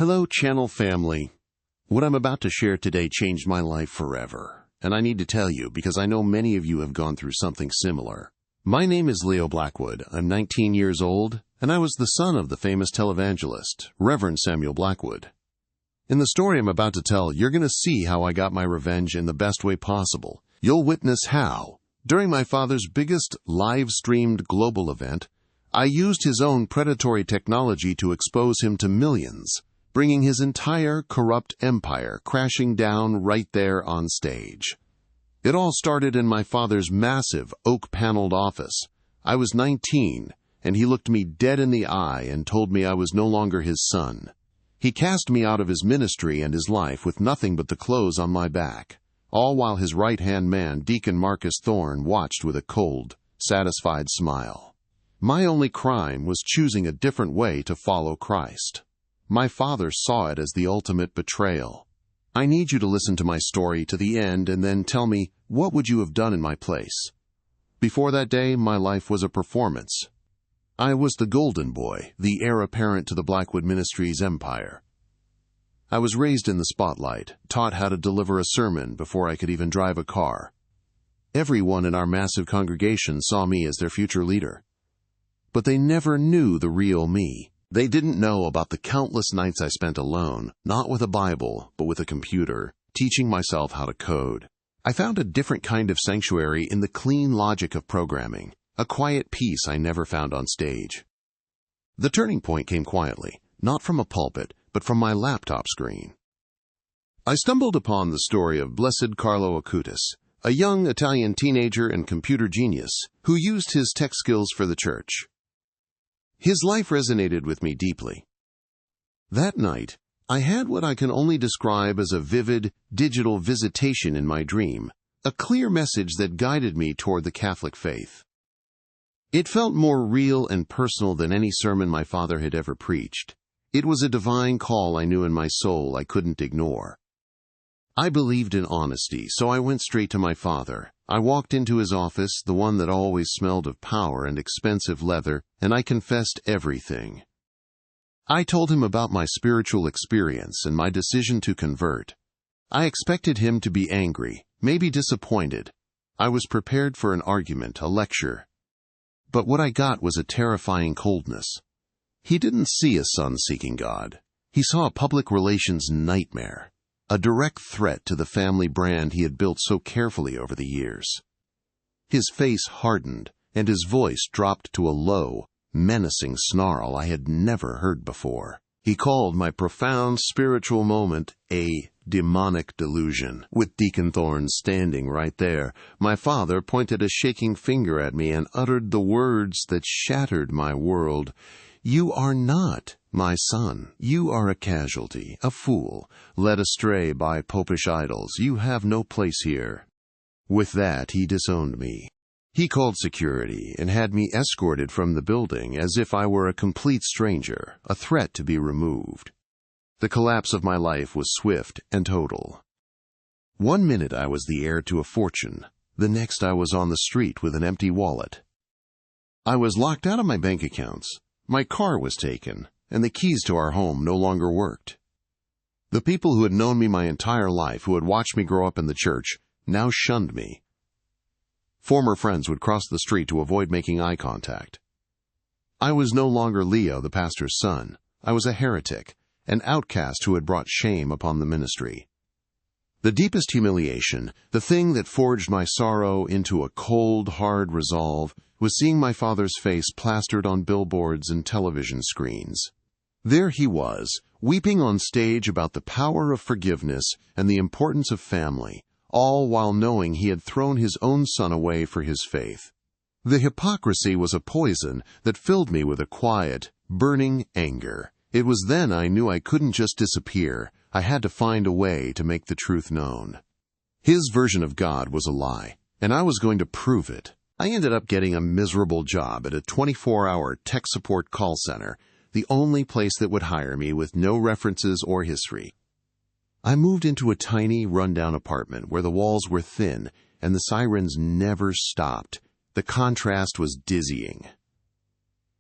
Hello, channel family. What I'm about to share today changed my life forever, and I need to tell you because I know many of you have gone through something similar. My name is Leo Blackwood. I'm 19 years old, and I was the son of the famous televangelist, Reverend Samuel Blackwood. In the story I'm about to tell, you're going to see how I got my revenge in the best way possible. You'll witness how, during my father's biggest live-streamed global event, I used his own predatory technology to expose him to millions, bringing his entire corrupt empire crashing down right there on stage. It all started in my father's massive oak-paneled office. I was 19, and he looked me dead in the eye and told me I was no longer his son. He cast me out of his ministry and his life with nothing but the clothes on my back, all while his right-hand man, Deacon Marcus Thorne, watched with a cold, satisfied smile. My only crime was choosing a different way to follow Christ. My father saw it as the ultimate betrayal. I need you to listen to my story to the end and then tell me, what would you have done in my place? Before that day, my life was a performance. I was the golden boy, the heir apparent to the Blackwood Ministries empire. I was raised in the spotlight, taught how to deliver a sermon before I could even drive a car. Everyone in our massive congregation saw me as their future leader. But they never knew the real me. They didn't know about the countless nights I spent alone, not with a Bible, but with a computer, teaching myself how to code. I found a different kind of sanctuary in the clean logic of programming, a quiet peace I never found on stage. The turning point came quietly, not from a pulpit, but from my laptop screen. I stumbled upon the story of blessed Carlo Acutis, a young Italian teenager and computer genius who used his tech skills for the church. His life resonated with me deeply. That night, I had what I can only describe as a vivid, digital visitation in my dream, a clear message that guided me toward the Catholic faith. It felt more real and personal than any sermon my father had ever preached. It was a divine call I knew in my soul I couldn't ignore. I believed in honesty, so I went straight to my father. I walked into his office, the one that always smelled of power and expensive leather, and I confessed everything. I told him about my spiritual experience and my decision to convert. I expected him to be angry, maybe disappointed. I was prepared for an argument, a lecture. But what I got was a terrifying coldness. He didn't see a son seeking God. He saw a public relations nightmare, a direct threat to the family brand he had built so carefully over the years. His face hardened, and his voice dropped to a low, menacing snarl I had never heard before. He called my profound spiritual moment a demonic delusion. With Deacon Thorne standing right there, my father pointed a shaking finger at me and uttered the words that shattered my world. "You are not my son. You are a casualty, a fool, led astray by popish idols. You have no place here." With that, he disowned me. He called security and had me escorted from the building as if I were a complete stranger, a threat to be removed. The collapse of my life was swift and total. One minute I was the heir to a fortune. The next I was on the street with an empty wallet. I was locked out of my bank accounts. My car was taken, and the keys to our home no longer worked. The people who had known me my entire life, who had watched me grow up in the church, now shunned me. Former friends would cross the street to avoid making eye contact. I was no longer Leo, the pastor's son. I was a heretic, an outcast who had brought shame upon the ministry. The deepest humiliation, the thing that forged my sorrow into a cold, hard resolve, was seeing my father's face plastered on billboards and television screens. There he was, weeping on stage about the power of forgiveness and the importance of family, all while knowing he had thrown his own son away for his faith. The hypocrisy was a poison that filled me with a quiet, burning anger. It was then I knew I couldn't just disappear. I had to find a way to make the truth known. His version of God was a lie, and I was going to prove it. I ended up getting a miserable job at a 24-hour tech support call center, the only place that would hire me with no references or history. I moved into a tiny, rundown apartment where the walls were thin and the sirens never stopped. The contrast was dizzying.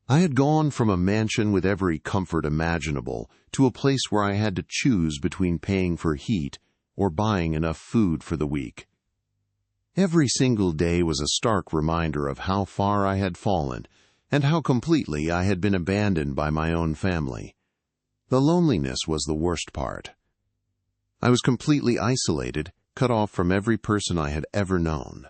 I had gone from a mansion with every comfort imaginable to a place where I had to choose between paying for heat or buying enough food for the week. Every single day was a stark reminder of how far I had fallen and how completely I had been abandoned by my own family. The loneliness was the worst part. I was completely isolated, cut off from every person I had ever known.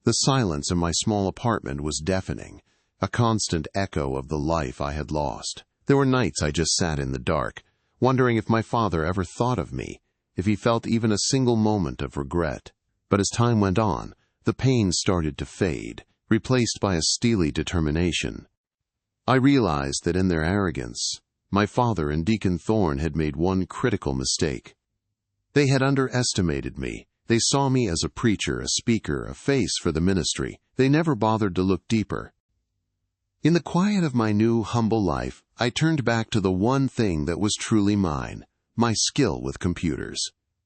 The silence in my small apartment was deafening, a constant echo of the life I had lost. There were nights I just sat in the dark, wondering if my father ever thought of me, if he felt even a single moment of regret. But as time went on, the pain started to fade, replaced by a steely determination. I realized that in their arrogance, my father and Deacon Thorne had made one critical mistake. They had underestimated me. They saw me as a preacher, a speaker, a face for the ministry. They never bothered to look deeper. In the quiet of my new, humble life, I turned back to the one thing that was truly mine, my skill with computers.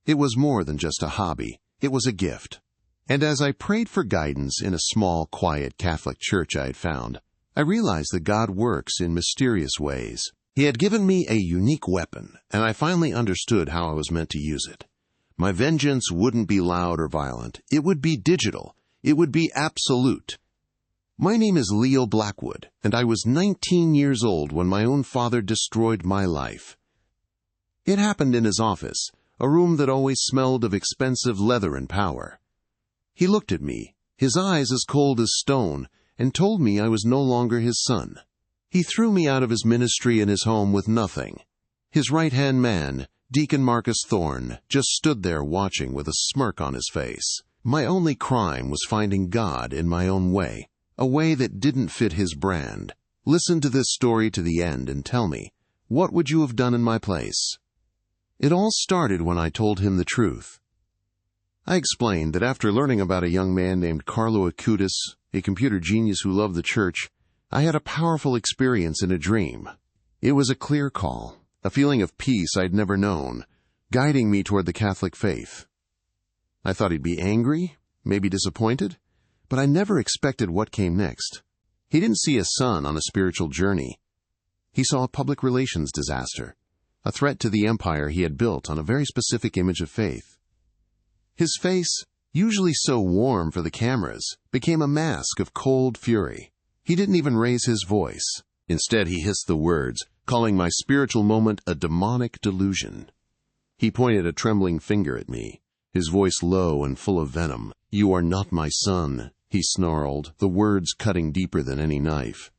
It was more than just a hobby. It was a gift. And as I prayed for guidance in a small, quiet Catholic church I had found, I realized that God works in mysterious ways. He had given me a unique weapon, and I finally understood how I was meant to use it. My vengeance wouldn't be loud or violent. It would be digital. It would be absolute. My name is Leo Blackwood, and I was 19 years old when my own father destroyed my life. It happened in his office, a room that always smelled of expensive leather and power. He looked at me, his eyes as cold as stone, and told me I was no longer his son. He threw me out of his ministry and his home with nothing. His right-hand man, Deacon Marcus Thorne, just stood there watching with a smirk on his face. My only crime was finding God in my own way, a way that didn't fit his brand. Listen to this story to the end and tell me, what would you have done in my place? It all started when I told him the truth. I explained that after learning about a young man named Carlo Acutis, a computer genius who loved the church, I had a powerful experience in a dream. It was a clear call, a feeling of peace I'd never known, guiding me toward the Catholic faith. I thought he'd be angry, maybe disappointed, but I never expected what came next. He didn't see a son on a spiritual journey. He saw a public relations disaster, a threat to the empire he had built on a very specific image of faith. His face, usually so warm for the cameras, became a mask of cold fury. He didn't even raise his voice. Instead, he hissed the words, calling my spiritual moment a demonic delusion. He pointed a trembling finger at me, his voice low and full of venom. "You are not my son," he snarled, the words cutting deeper than any knife.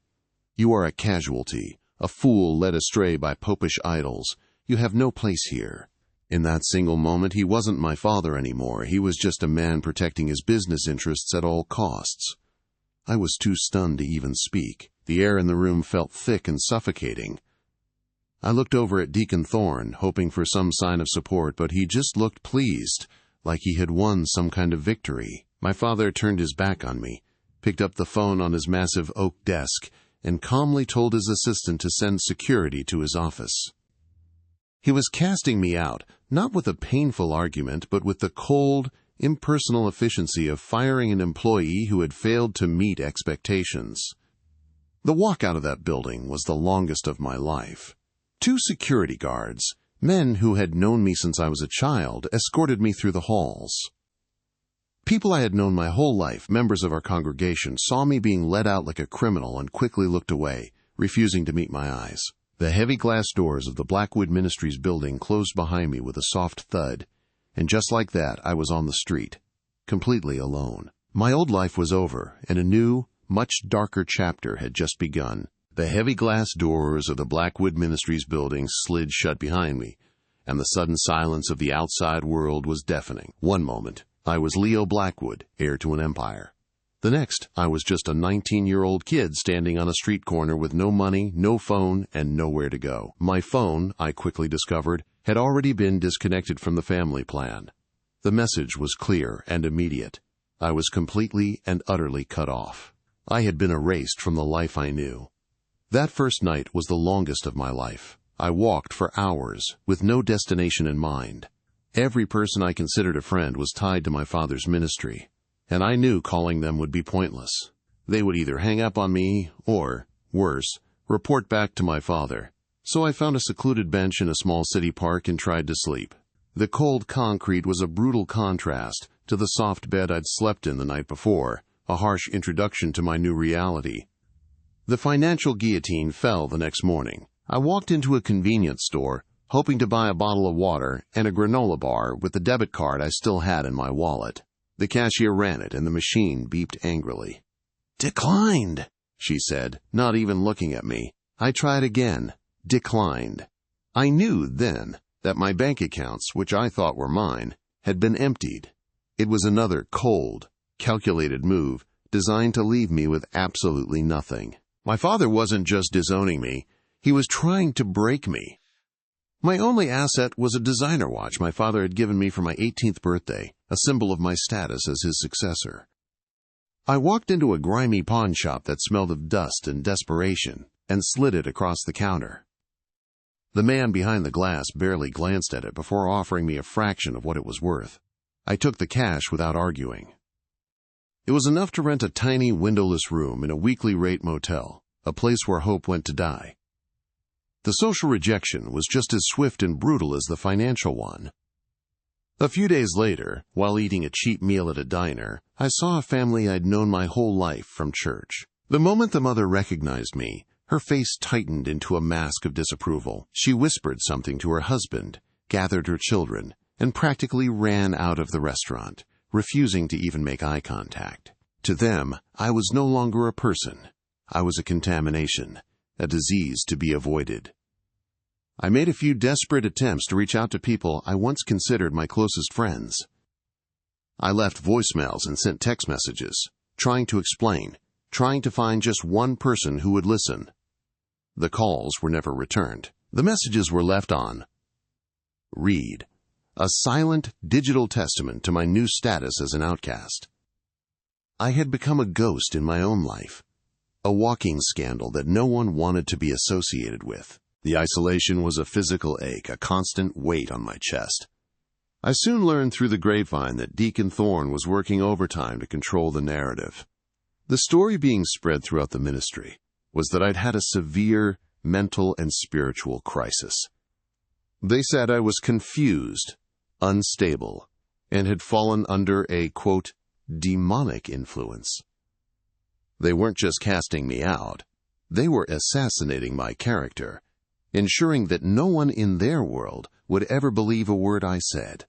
"You are a casualty, a fool led astray by popish idols. You have no place here." In that single moment, he wasn't my father anymore. He was just a man protecting his business interests at all costs. I was too stunned to even speak. The air in the room felt thick and suffocating. I looked over at Deacon Thorne, hoping for some sign of support, but he just looked pleased, like he had won some kind of victory. My father turned his back on me, picked up the phone on his massive oak desk, and calmly told his assistant to send security to his office. He was casting me out, not with a painful argument, but with the cold, impersonal efficiency of firing an employee who had failed to meet expectations. The walk out of that building was the longest of my life. 2 security guards, men who had known me since I was a child, escorted me through the halls. People I had known my whole life, members of our congregation, saw me being led out like a criminal and quickly looked away, refusing to meet my eyes. The heavy glass doors of the Blackwood Ministries building closed behind me with a soft thud, and just like that, I was on the street, completely alone. My old life was over, and a new, much darker chapter had just begun. The heavy glass doors of the Blackwood Ministries building slid shut behind me, and the sudden silence of the outside world was deafening. One moment, I was Leo Blackwood, heir to an empire. The next, I was just a 19-year-old kid standing on a street corner with no money, no phone, and nowhere to go. My phone, I quickly discovered, had already been disconnected from the family plan. The message was clear and immediate. I was completely and utterly cut off. I had been erased from the life I knew. That first night was the longest of my life. I walked for hours, with no destination in mind. Every person I considered a friend was tied to my father's ministry, and I knew calling them would be pointless. They would either hang up on me or worse, report back to my father. So I found a secluded bench in a small city park and tried to sleep. The cold concrete was a brutal contrast to the soft bed I'd slept in the night before, a harsh introduction to my new reality. The financial guillotine fell the next morning. I walked into a convenience store, hoping to buy a bottle of water and a granola bar with the debit card I still had in my wallet. The cashier ran it, and the machine beeped angrily. "Declined," she said, not even looking at me. I tried again. Declined. I knew then that my bank accounts, which I thought were mine, had been emptied. It was another cold, calculated move designed to leave me with absolutely nothing. My father wasn't just disowning me, he was trying to break me. My only asset was a designer watch my father had given me for my 18th birthday, a symbol of my status as his successor. I walked into a grimy pawn shop that smelled of dust and desperation and slid it across the counter. The man behind the glass barely glanced at it before offering me a fraction of what it was worth. I took the cash without arguing. It was enough to rent a tiny windowless room in a weekly rate motel, a place where hope went to die. The social rejection was just as swift and brutal as the financial one. A few days later, while eating a cheap meal at a diner, I saw a family I'd known my whole life from church. The moment the mother recognized me, her face tightened into a mask of disapproval. She whispered something to her husband, gathered her children, and practically ran out of the restaurant, refusing to even make eye contact. To them, I was no longer a person. I was a contamination, a disease to be avoided. I made a few desperate attempts to reach out to people I once considered my closest friends. I left voicemails and sent text messages, trying to explain, trying to find just one person who would listen. The calls were never returned. The messages were left on read, a silent digital testament to my new status as an outcast. I had become a ghost in my own life, a walking scandal that no one wanted to be associated with. The isolation was a physical ache, a constant weight on my chest. I soon learned through the grapevine that Deacon Thorne was working overtime to control the narrative. The story being spread throughout the ministry was that I'd had a severe mental and spiritual crisis. They said I was confused, unstable, and had fallen under a, quote, demonic influence. They weren't just casting me out. They were assassinating my character, ensuring that no one in their world would ever believe a word I said.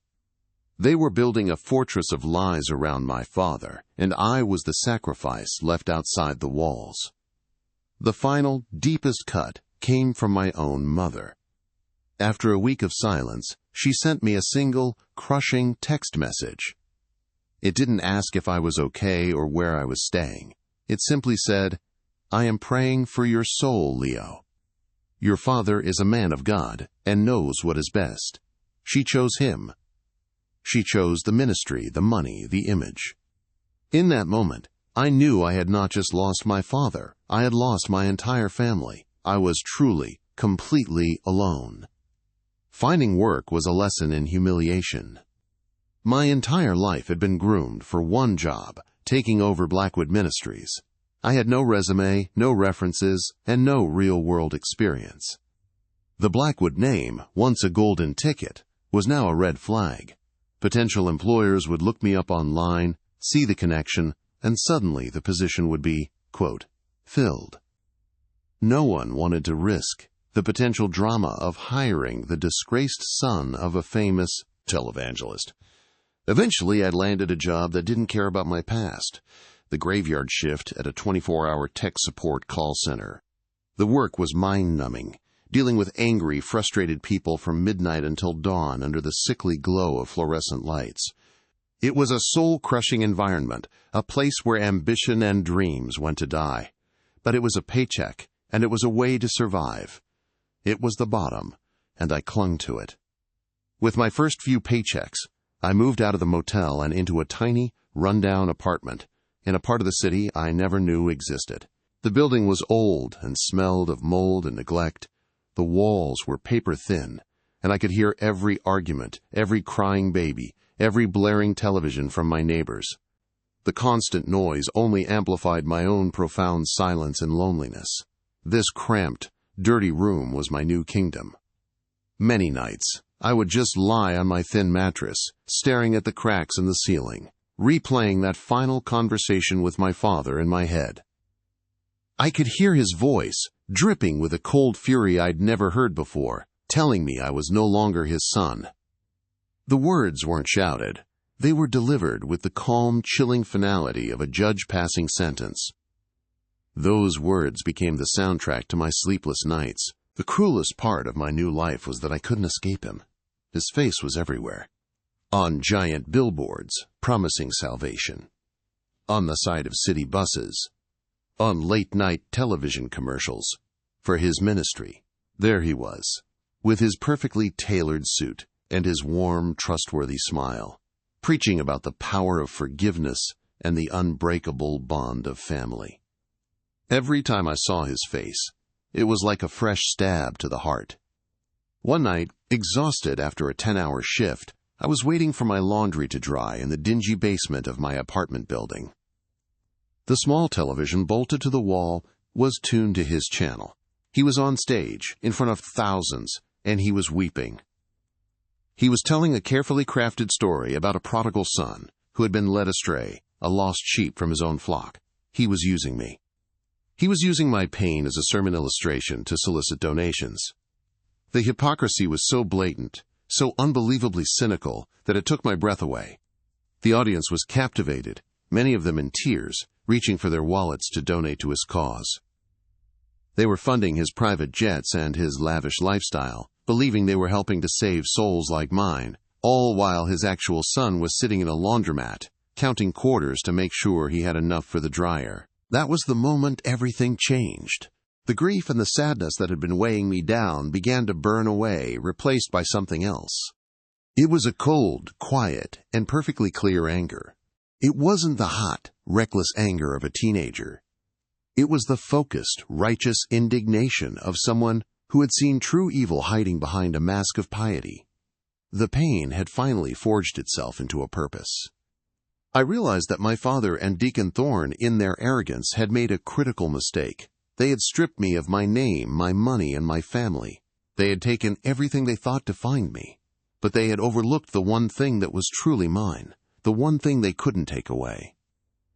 They were building a fortress of lies around my father, and I was the sacrifice left outside the walls. The final, deepest cut came from my own mother. After a week of silence, she sent me a single, crushing text message. It didn't ask if I was okay or where I was staying. It simply said, "I am praying for your soul, Leo. Your father is a man of God and knows what is best. She chose him. She chose the ministry, the money, the image." In that moment, I knew I had not just lost my father, I had lost my entire family. I was truly, completely alone. Finding work was a lesson in humiliation. My entire life had been groomed for one job, taking over Blackwood Ministries. I had no resume, no references, and no real-world experience. The Blackwood name, once a golden ticket, was now a red flag. Potential employers would look me up online, see the connection, and suddenly the position would be, quote, filled. No one wanted to risk the potential drama of hiring the disgraced son of a famous televangelist. Eventually, I landed a job that didn't care about my past, the graveyard shift at a 24-hour tech support call center. The work was mind-numbing, dealing with angry, frustrated people from midnight until dawn under the sickly glow of fluorescent lights. It was a soul-crushing environment, a place where ambition and dreams went to die. But it was a paycheck, and it was a way to survive. It was the bottom, and I clung to it. With my first few paychecks, I moved out of the motel and into a tiny, run-down apartment in a part of the city I never knew existed. The building was old and smelled of mold and neglect. The walls were paper-thin, and I could hear every argument, every crying baby, every blaring television from my neighbors. The constant noise only amplified my own profound silence and loneliness. This cramped, dirty room was my new kingdom. Many nights, I would just lie on my thin mattress, staring at the cracks in the ceiling, replaying that final conversation with my father in my head. I could hear his voice, dripping with a cold fury I'd never heard before, telling me I was no longer his son. The words weren't shouted. They were delivered with the calm, chilling finality of a judge passing sentence. Those words became the soundtrack to my sleepless nights. The cruelest part of my new life was that I couldn't escape him. His face was everywhere. On giant billboards, promising salvation. On the side of city buses. On late-night television commercials. For his ministry. There he was, with his perfectly tailored suit and his warm, trustworthy smile, preaching about the power of forgiveness and the unbreakable bond of family. Every time I saw his face, it was like a fresh stab to the heart. One night, exhausted after a 10-hour shift, I was waiting for my laundry to dry in the dingy basement of my apartment building. The small television bolted to the wall was tuned to his channel. He was on stage, in front of thousands, and he was weeping. He was telling a carefully crafted story about a prodigal son who had been led astray, a lost sheep from his own flock. He was using me. He was using my pain as a sermon illustration to solicit donations. The hypocrisy was so blatant, so unbelievably cynical, that it took my breath away. The audience was captivated, many of them in tears, reaching for their wallets to donate to his cause. They were funding his private jets and his lavish lifestyle, believing they were helping to save souls like mine, all while his actual son was sitting in a laundromat, counting quarters to make sure he had enough for the dryer. That was the moment everything changed. The grief and the sadness that had been weighing me down began to burn away, replaced by something else. It was a cold, quiet, and perfectly clear anger. It wasn't the hot, reckless anger of a teenager. It was the focused, righteous indignation of someone who had seen true evil hiding behind a mask of piety. The pain had finally forged itself into a purpose. I realized that my father and Deacon Thorne, in their arrogance, had made a critical mistake. They had stripped me of my name, my money, and my family. They had taken everything they thought to find me. But they had overlooked the one thing that was truly mine, the one thing they couldn't take away.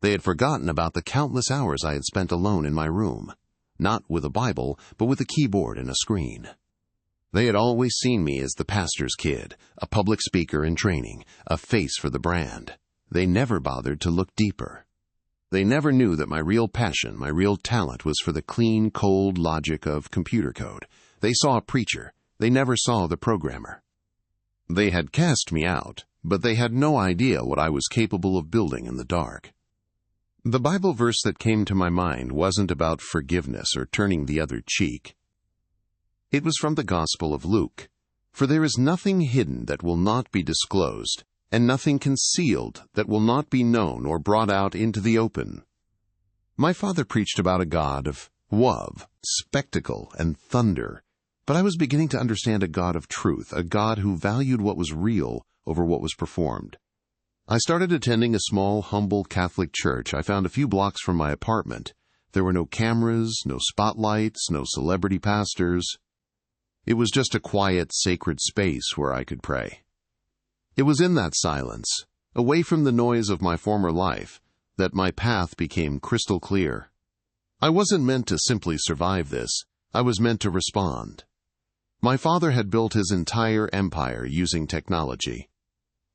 They had forgotten about the countless hours I had spent alone in my room, not with a Bible, but with a keyboard and a screen. They had always seen me as the pastor's kid, a public speaker in training, a face for the brand. They never bothered to look deeper. They never knew that my real passion, my real talent was for the clean, cold logic of computer code. They saw a preacher. They never saw the programmer. They had cast me out, but they had no idea what I was capable of building in the dark. The Bible verse that came to my mind wasn't about forgiveness or turning the other cheek. It was from the Gospel of Luke. For there is nothing hidden that will not be disclosed, and nothing concealed that will not be known or brought out into the open. My father preached about a God of love, spectacle, and thunder, but I was beginning to understand a God of truth, a God who valued what was real over what was performed. I started attending a small, humble Catholic church I found a few blocks from my apartment. There were no cameras, no spotlights, no celebrity pastors. It was just a quiet, sacred space where I could pray. It was in that silence, away from the noise of my former life, that my path became crystal clear. I wasn't meant to simply survive this. I was meant to respond. My father had built his entire empire using technology.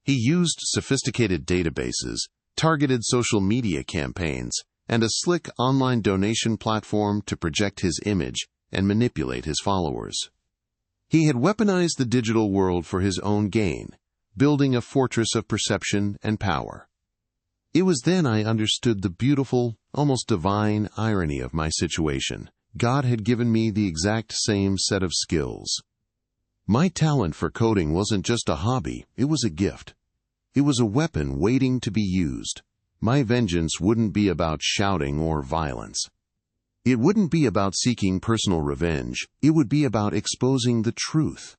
He used sophisticated databases, targeted social media campaigns, and a slick online donation platform to project his image and manipulate his followers. He had weaponized the digital world for his own gain, building a fortress of perception and power. It was then I understood the beautiful, almost divine irony of my situation. God had given me the exact same set of skills. My talent for coding wasn't just a hobby, it was a gift. It was a weapon waiting to be used. My vengeance wouldn't be about shouting or violence. It wouldn't be about seeking personal revenge. It would be about exposing the truth.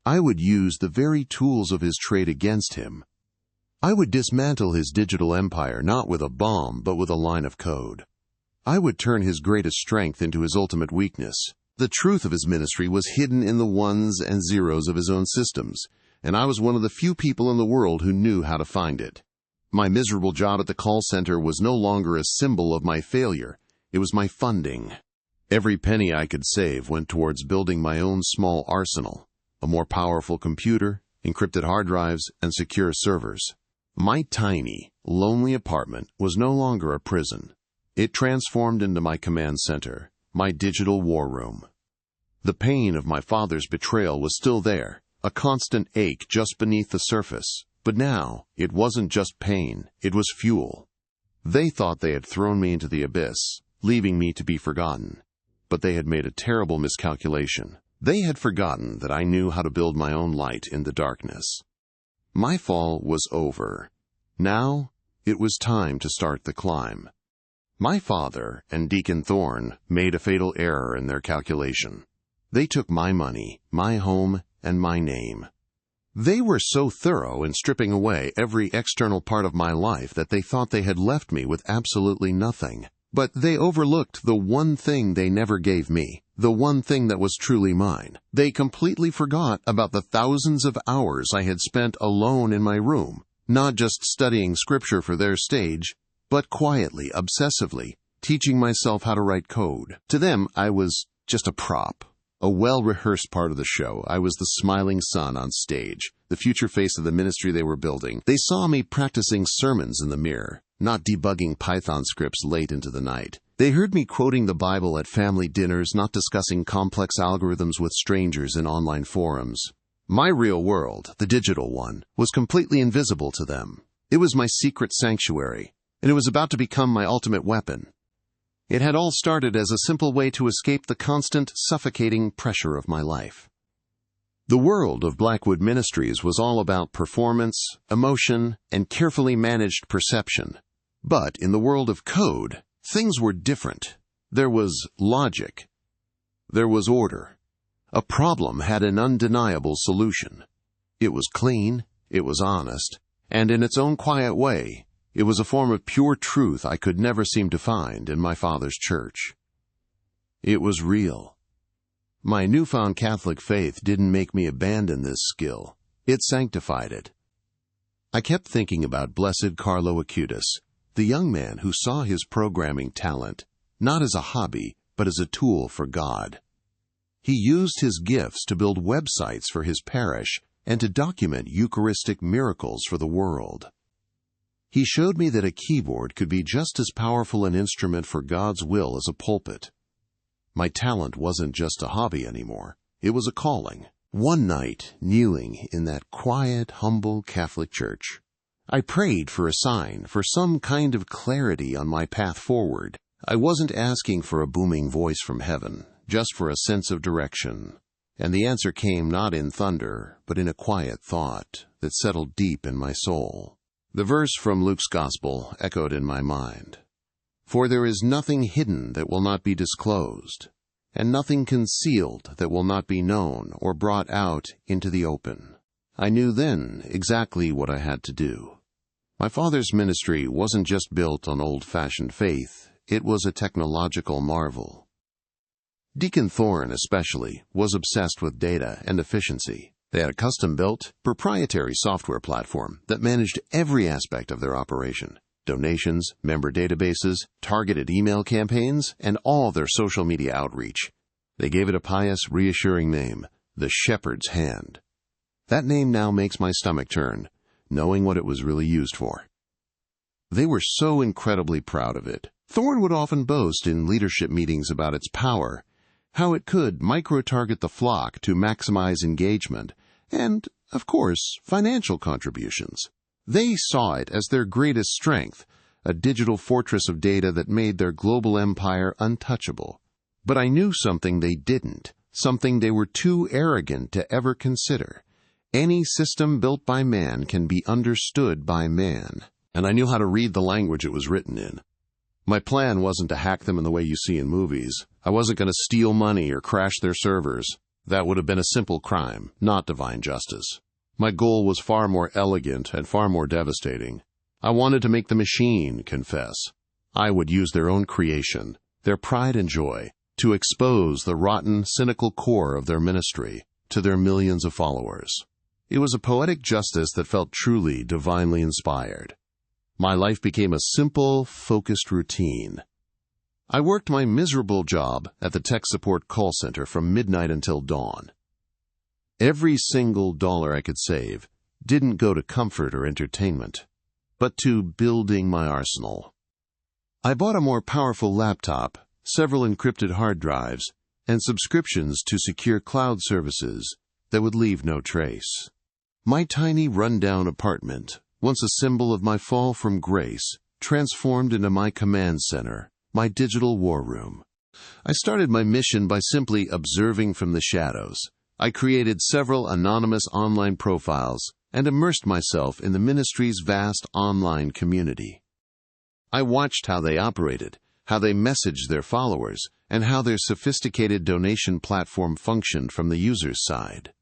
I would use the very tools of his trade against him. I would dismantle his digital empire not with a bomb but with a line of code. I would turn his greatest strength into his ultimate weakness. The truth of his ministry was hidden in the ones and zeros of his own systems, and I was one of the few people in the world who knew how to find it. My miserable job at the call center was no longer a symbol of my failure. It was my funding. Every penny I could save went towards building my own small arsenal, a more powerful computer, encrypted hard drives, and secure servers. My tiny, lonely apartment was no longer a prison. It transformed into my command center, my digital war room. The pain of my father's betrayal was still there, a constant ache just beneath the surface. But now, it wasn't just pain, it was fuel. They thought they had thrown me into the abyss, leaving me to be forgotten. But they had made a terrible miscalculation. They had forgotten that I knew how to build my own light in the darkness. My fall was over. Now, it was time to start the climb. My father and Deacon Thorne made a fatal error in their calculation. They took my money, my home, and my name. They were so thorough in stripping away every external part of my life that they thought they had left me with absolutely nothing. But they overlooked the one thing they never gave me, the one thing that was truly mine. They completely forgot about the thousands of hours I had spent alone in my room, not just studying scripture for their stage, but quietly, obsessively, teaching myself how to write code. To them, I was just a prop. A well-rehearsed part of the show. I was the smiling son on stage, the future face of the ministry they were building. They saw me practicing sermons in the mirror, not debugging Python scripts late into the night. They heard me quoting the Bible at family dinners, not discussing complex algorithms with strangers in online forums. My real world, the digital one, was completely invisible to them. It was my secret sanctuary, and it was about to become my ultimate weapon. It had all started as a simple way to escape the constant, suffocating pressure of my life. The world of Blackwood Ministries was all about performance, emotion, and carefully managed perception. But in the world of code, things were different. There was logic. There was order. A problem had an undeniable solution. It was clean, it was honest, and in its own quiet way, it was a form of pure truth I could never seem to find in my father's church. It was real. My newfound Catholic faith didn't make me abandon this skill. It sanctified it. I kept thinking about blessed Carlo Acutis, the young man who saw his programming talent, not as a hobby, but as a tool for God. He used his gifts to build websites for his parish and to document Eucharistic miracles for the world. He showed me that a keyboard could be just as powerful an instrument for God's will as a pulpit. My talent wasn't just a hobby anymore. It was a calling. One night, kneeling in that quiet, humble Catholic church, I prayed for a sign, for some kind of clarity on my path forward. I wasn't asking for a booming voice from heaven, just for a sense of direction. And the answer came not in thunder, but in a quiet thought that settled deep in my soul. The verse from Luke's Gospel echoed in my mind. For there is nothing hidden that will not be disclosed, and nothing concealed that will not be known or brought out into the open. I knew then exactly what I had to do. My father's ministry wasn't just built on old-fashioned faith, it was a technological marvel. Deacon Thorne, especially, was obsessed with data and efficiency. They had a custom-built, proprietary software platform that managed every aspect of their operation: donations, member databases, targeted email campaigns, and all their social media outreach. They gave it a pious, reassuring name, the Shepherd's Hand. That name now makes my stomach turn, knowing what it was really used for. They were so incredibly proud of it. Thorne would often boast in leadership meetings about its power, how it could micro-target the flock to maximize engagement, and, of course, financial contributions. They saw it as their greatest strength, a digital fortress of data that made their global empire untouchable. But I knew something they didn't, something they were too arrogant to ever consider. Any system built by man can be understood by man, and I knew how to read the language it was written in. My plan wasn't to hack them in the way you see in movies. I wasn't going to steal money or crash their servers. That would have been a simple crime, not divine justice. My goal was far more elegant and far more devastating. I wanted to make the machine confess. I would use their own creation, their pride and joy, to expose the rotten, cynical core of their ministry to their millions of followers. It was a poetic justice that felt truly divinely inspired. My life became a simple, focused routine. I worked my miserable job at the tech support call center from midnight until dawn. Every single dollar I could save didn't go to comfort or entertainment, but to building my arsenal. I bought a more powerful laptop, several encrypted hard drives, and subscriptions to secure cloud services that would leave no trace. My tiny run-down apartment, once a symbol of my fall from grace, transformed into my command center, my digital war room. I started my mission by simply observing from the shadows. I created several anonymous online profiles and immersed myself in the ministry's vast online community. I watched how they operated, how they messaged their followers, and how their sophisticated donation platform functioned from the user's side.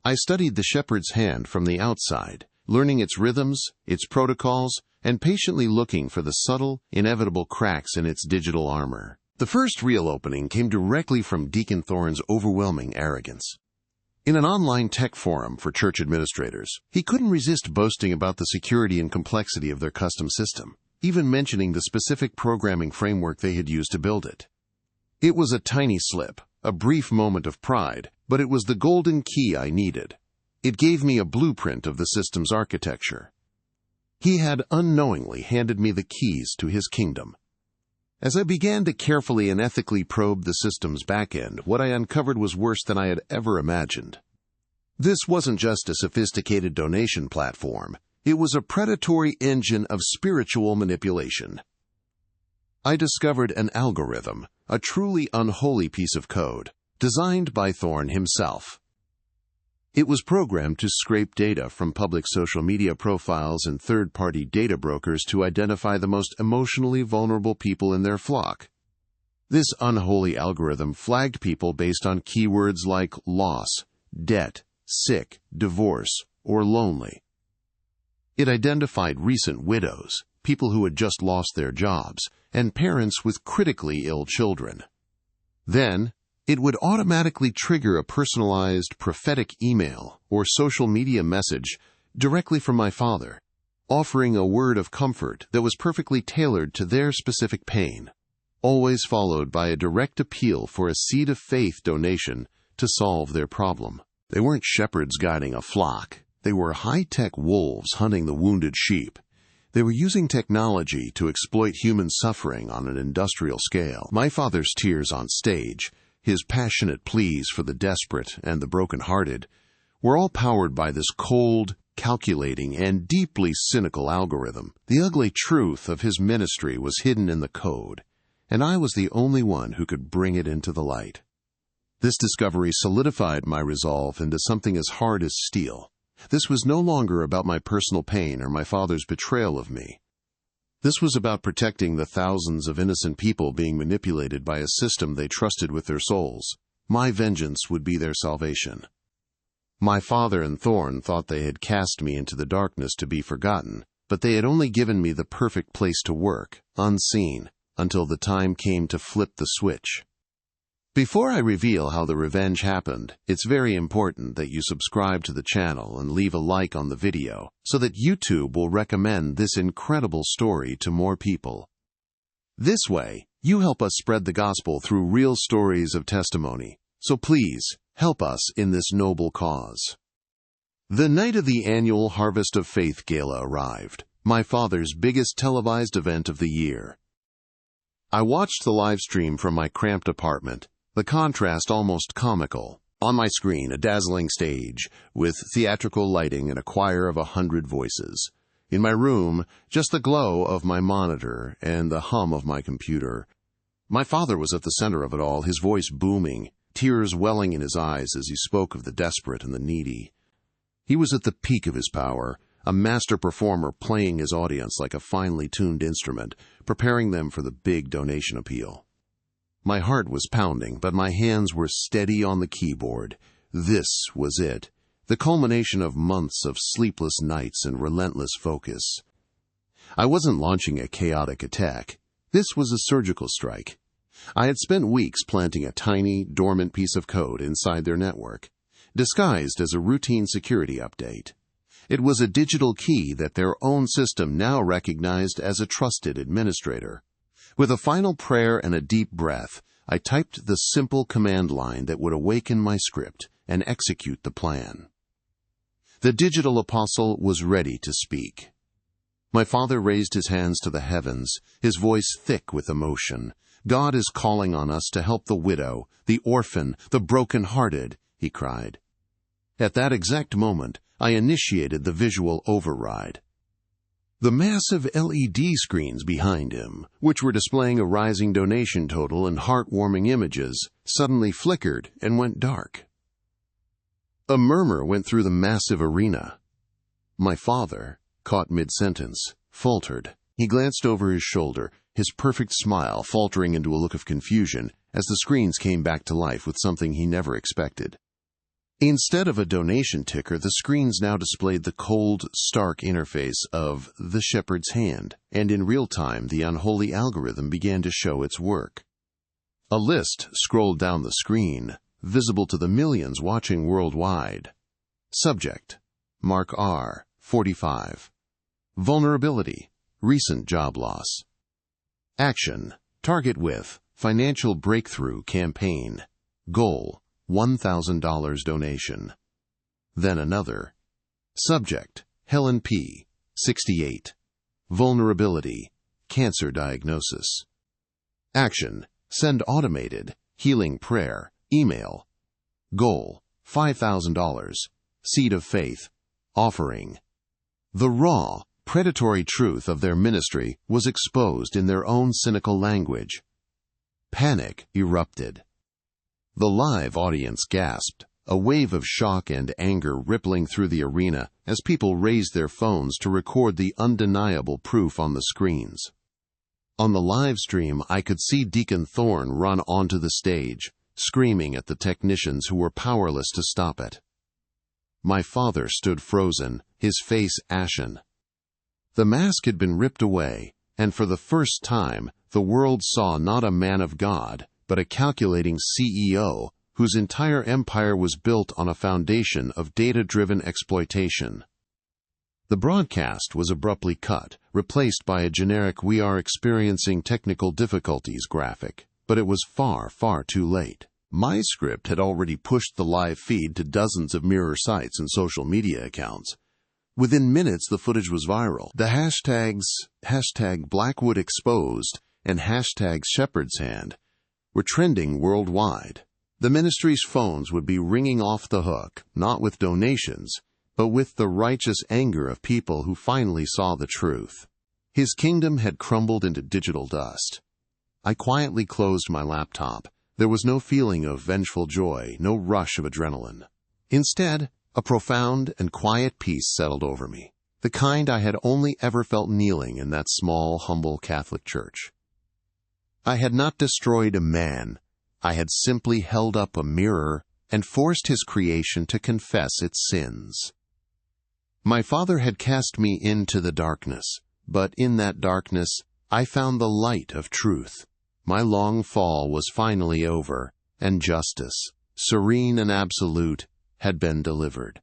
I studied the shepherd's hand from the outside, learning its rhythms, its protocols, and patiently looking for the subtle, inevitable cracks in its digital armor. The first real opening came directly from Deacon Thorne's overwhelming arrogance. In an online tech forum for church administrators, he couldn't resist boasting about the security and complexity of their custom system, even mentioning the specific programming framework they had used to build it. It was a tiny slip, a brief moment of pride, but it was the golden key I needed. It gave me a blueprint of the system's architecture. He had unknowingly handed me the keys to his kingdom. As I began to carefully and ethically probe the system's backend, what I uncovered was worse than I had ever imagined. This wasn't just a sophisticated donation platform. It was a predatory engine of spiritual manipulation. I discovered an algorithm, a truly unholy piece of code, designed by Thorne himself. It was programmed to scrape data from public social media profiles and third-party data brokers to identify the most emotionally vulnerable people in their flock. This unholy algorithm flagged people based on keywords like loss, debt, sick, divorce, or lonely. It identified recent widows, people who had just lost their jobs, and parents with critically ill children. Then, it would automatically trigger a personalized prophetic email or social media message directly from my father, offering a word of comfort that was perfectly tailored to their specific pain, always followed by a direct appeal for a seed of faith donation to solve their problem. They weren't shepherds guiding a flock. They were high-tech wolves hunting the wounded sheep. They were using technology to exploit human suffering on an industrial scale. My father's tears on stage, his passionate pleas for the desperate and the broken-hearted, were all powered by this cold, calculating, and deeply cynical algorithm. The ugly truth of his ministry was hidden in the code, and I was the only one who could bring it into the light. This discovery solidified my resolve into something as hard as steel. This was no longer about my personal pain or my father's betrayal of me. This was about protecting the thousands of innocent people being manipulated by a system they trusted with their souls. My vengeance would be their salvation. My father and Thorne thought they had cast me into the darkness to be forgotten, but they had only given me the perfect place to work, unseen, until the time came to flip the switch. Before I reveal how the revenge happened, it's very important that you subscribe to the channel and leave a like on the video so that YouTube will recommend this incredible story to more people. This way, you help us spread the gospel through real stories of testimony. So please, help us in this noble cause. The night of the annual Harvest of Faith Gala arrived, my father's biggest televised event of the year. I watched the live stream from my cramped apartment. The contrast almost comical. On my screen, a dazzling stage, with theatrical lighting and a choir of 100 voices. In my room, just the glow of my monitor and the hum of my computer. My father was at the center of it all, his voice booming, tears welling in his eyes as he spoke of the desperate and the needy. He was at the peak of his power, a master performer playing his audience like a finely tuned instrument, preparing them for the big donation appeal. My heart was pounding, but my hands were steady on the keyboard. This was it, the culmination of months of sleepless nights and relentless focus. I wasn't launching a chaotic attack. This was a surgical strike. I had spent weeks planting a tiny, dormant piece of code inside their network, disguised as a routine security update. It was a digital key that their own system now recognized as a trusted administrator. With a final prayer and a deep breath, I typed the simple command line that would awaken my script and execute the plan. The digital apostle was ready to speak. My father raised his hands to the heavens, his voice thick with emotion. "God is calling on us to help the widow, the orphan, the broken-hearted," he cried. At that exact moment, I initiated the visual override. The massive LED screens behind him, which were displaying a rising donation total and heartwarming images, suddenly flickered and went dark. A murmur went through the massive arena. My father, caught mid-sentence, faltered. He glanced over his shoulder, his perfect smile faltering into a look of confusion as the screens came back to life with something he never expected. Instead of a donation ticker, the screens now displayed the cold, stark interface of the shepherd's hand, and in real time the unholy algorithm began to show its work. A list scrolled down the screen, visible to the millions watching worldwide. Subject: Mark R., 45. Vulnerability: recent job loss. Action: target with financial breakthrough campaign. Goal: $1,000 donation. Then another. Subject: Helen P., 68. Vulnerability: cancer diagnosis. Action: send automated healing prayer email. Goal: $5,000. Seed of faith. Offering. The raw, predatory truth of their ministry was exposed in their own cynical language. Panic erupted. The live audience gasped, a wave of shock and anger rippling through the arena as people raised their phones to record the undeniable proof on the screens. On the live stream, I could see Deacon Thorne run onto the stage, screaming at the technicians who were powerless to stop it. My father stood frozen, his face ashen. The mask had been ripped away, and for the first time, the world saw not a man of God, but a calculating CEO whose entire empire was built on a foundation of data-driven exploitation. The broadcast was abruptly cut, replaced by a generic "We are experiencing technical difficulties" graphic, but it was far, far too late. My script had already pushed the live feed to dozens of mirror sites and social media accounts. Within minutes, the footage was viral. The hashtags #BlackwoodExposed and #Shepherd'sHand were trending worldwide. The ministry's phones would be ringing off the hook, not with donations, but with the righteous anger of people who finally saw the truth. His kingdom had crumbled into digital dust. I quietly closed my laptop. There was no feeling of vengeful joy, no rush of adrenaline. Instead, a profound and quiet peace settled over me, the kind I had only ever felt kneeling in that small, humble Catholic church. I had not destroyed a man. I had simply held up a mirror and forced his creation to confess its sins. My father had cast me into the darkness, but in that darkness, I found the light of truth. My long fall was finally over, and justice, serene and absolute, had been delivered.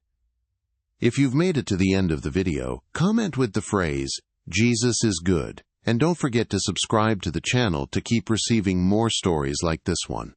If you've made it to the end of the video, comment with the phrase, "Jesus is good," and don't forget to subscribe to the channel to keep receiving more stories like this one.